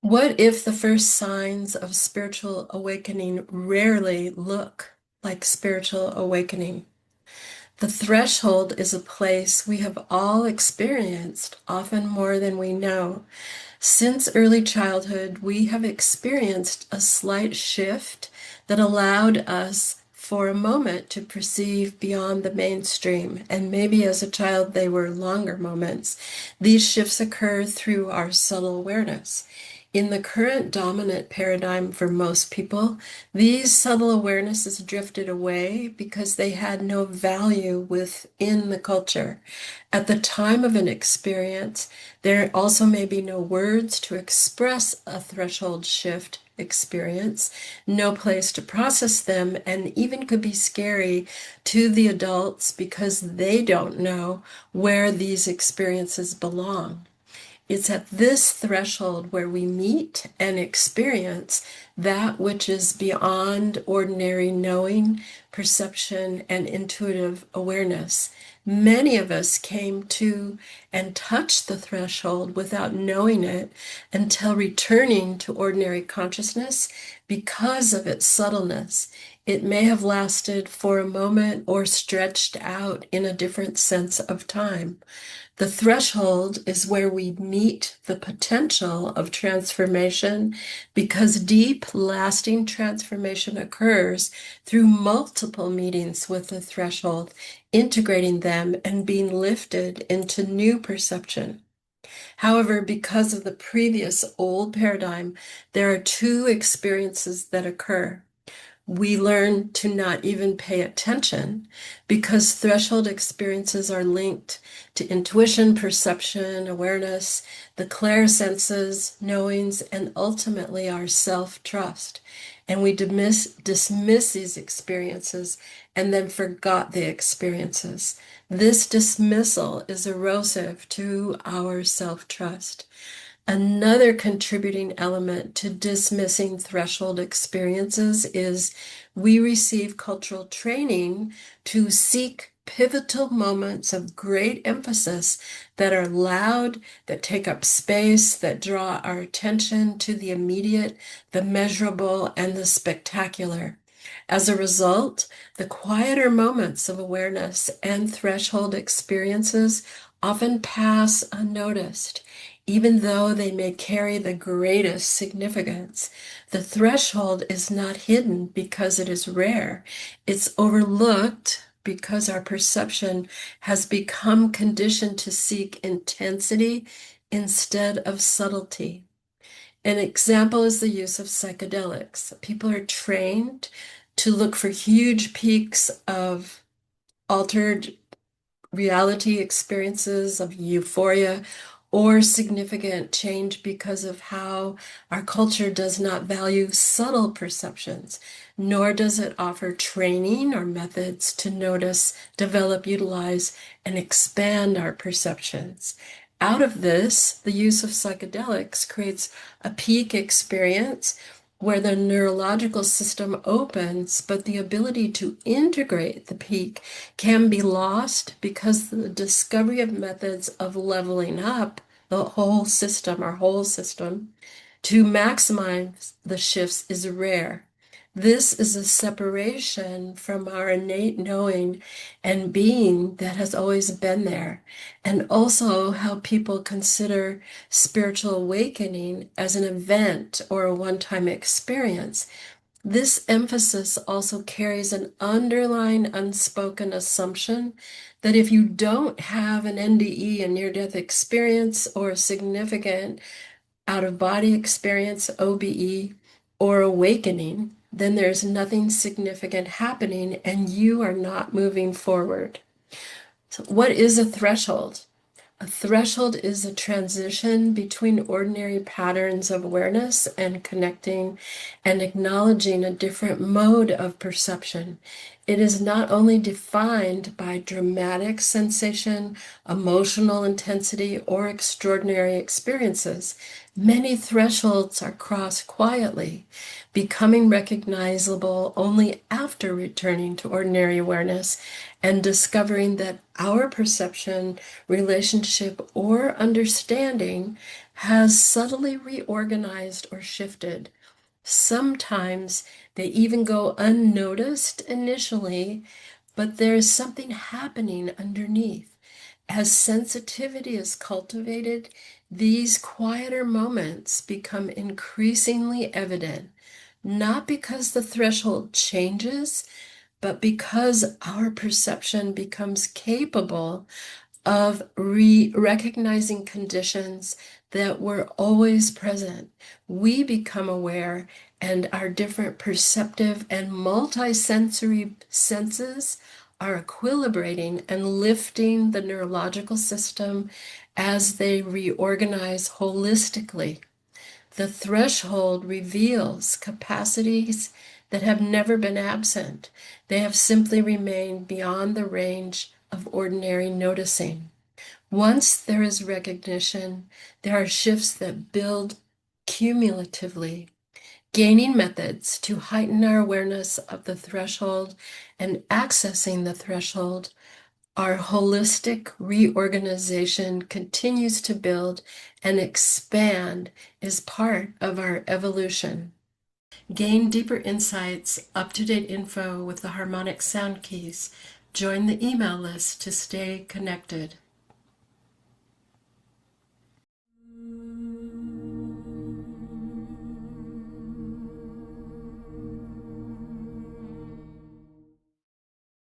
What if the first signs of spiritual awakening rarely look like spiritual awakening? The threshold is a place we have all experienced, often more than we know. Since early childhood, we have experienced a slight shift that allowed us for a moment to perceive beyond the mainstream. And maybe as a child, they were longer moments. These shifts occur through our subtle awareness. In the current dominant paradigm for most people, these subtle awarenesses drifted away because they had no value within the culture. At the time of an experience, there also may be no words to express a threshold shift experience, no place to process them, and even could be scary to the adults because they don't know where these experiences belong. It's at this threshold where we meet and experience that which is beyond ordinary knowing, perception, and intuitive awareness. Many of us came to and touched the threshold without knowing it until returning to ordinary consciousness because of its subtleness. It may have lasted for a moment or stretched out in a different sense of time. The threshold is where we meet the potential of transformation because deep, lasting transformation occurs through multiple meetings with the threshold, integrating them and being lifted into new perception. However, because of the previous old paradigm, there are two experiences that occur. We learn to not even pay attention because threshold experiences are linked to intuition, perception, awareness, the clairsenses, knowings, and ultimately our self-trust. And we dismiss these experiences and then forgot the experiences. This dismissal is erosive to our self-trust. Another contributing element to dismissing threshold experiences is we receive cultural training to seek pivotal moments of great emphasis that are loud, that take up space, that draw our attention to the immediate, the measurable, and the spectacular. As a result, the quieter moments of awareness and threshold experiences often pass unnoticed even though they may carry the greatest significance. The threshold is not hidden because it is rare. It's overlooked because our perception has become conditioned to seek intensity instead of subtlety. An example is the use of psychedelics. People are trained to look for huge peaks of altered reality experiences of euphoria or significant change because of how our culture does not value subtle perceptions, nor does it offer training or methods to notice, develop, utilize, and expand our perceptions. Out of this, the use of psychedelics creates a peak experience where the neurological system opens, but the ability to integrate the peak can be lost because the discovery of methods of leveling up the whole system, our whole system, to maximize the shifts is rare. This is a separation from our innate knowing and being that has always been there, and also how people consider spiritual awakening as an event or a one-time experience. This emphasis also carries an underlying unspoken assumption that if you don't have an NDE, a near-death experience, or a significant out-of-body experience, OBE, or awakening, then there's nothing significant happening and you are not moving forward. So what is a threshold? A threshold is a transition between ordinary patterns of awareness and connecting and acknowledging a different mode of perception. It is not only defined by dramatic sensation, emotional intensity, or extraordinary experiences. Many thresholds are crossed quietly, becoming recognizable only after returning to ordinary awareness and discovering that our perception, relationship, or understanding has subtly reorganized or shifted. Sometimes they even go unnoticed initially, but there's something happening underneath. As sensitivity is cultivated, these quieter moments become increasingly evident, not because the threshold changes, but because our perception becomes capable of recognizing conditions that were always present. We become aware, and our different perceptive and multisensory senses are equilibrating and lifting the neurological system as they reorganize holistically. The threshold reveals capacities that have never been absent. They have simply remained beyond the range of ordinary noticing. Once there is recognition, there are shifts that build cumulatively. Gaining methods to heighten our awareness of the threshold and accessing the threshold, our holistic reorganization continues to build and expand is part of our evolution. Gain deeper insights, up-to-date info with the harmonic sound keys. Join the email list to stay connected.